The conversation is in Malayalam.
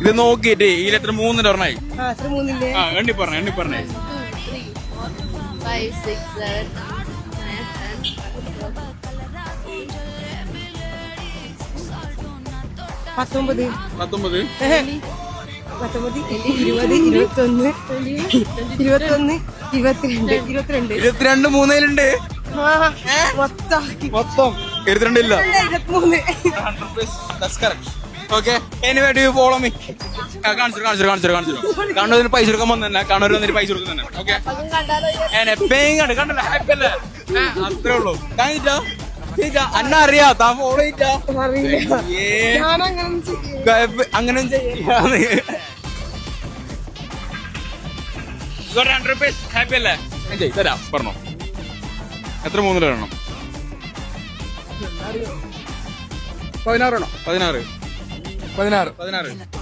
ഇത് നോക്കിയിട്ട് ഈ ലെറ്റർ 3 ഒരെണ്ണായി. എണ്ണി പറഞ്ഞേ 2, 3, 4, 5, 6, 7, 9, 10, 19, 19, 22 മൂന്നിലുണ്ട്. മൊത്തം 22 ഇല്ല. Okay, anyway do you follow me? കാണിച്ചു കണ്ണൂരിന് പൈസ കൊടുക്കാൻ വന്നെ, കണ്ണൂർ വന്നിട്ട് പൈസ കൊടുക്കാൻ തന്നെ. ഓക്കെ, പേങ്ങാണ് കണ്ടല്ലോ, ഹാപ്പി അല്ലേ? അത്രേ ഉള്ളൂ. കഴിഞ്ഞിട്ടോ അന്ന അറിയാ, താൻ ഫോളോ ചെയ്തിട്ടാ അങ്ങനെ ചെയ്യാന്ന്. ₹100 ഹാപ്പി അല്ലേ? തരാം, പറഞ്ഞോ. എത്ര 3 വേണം? 16 16.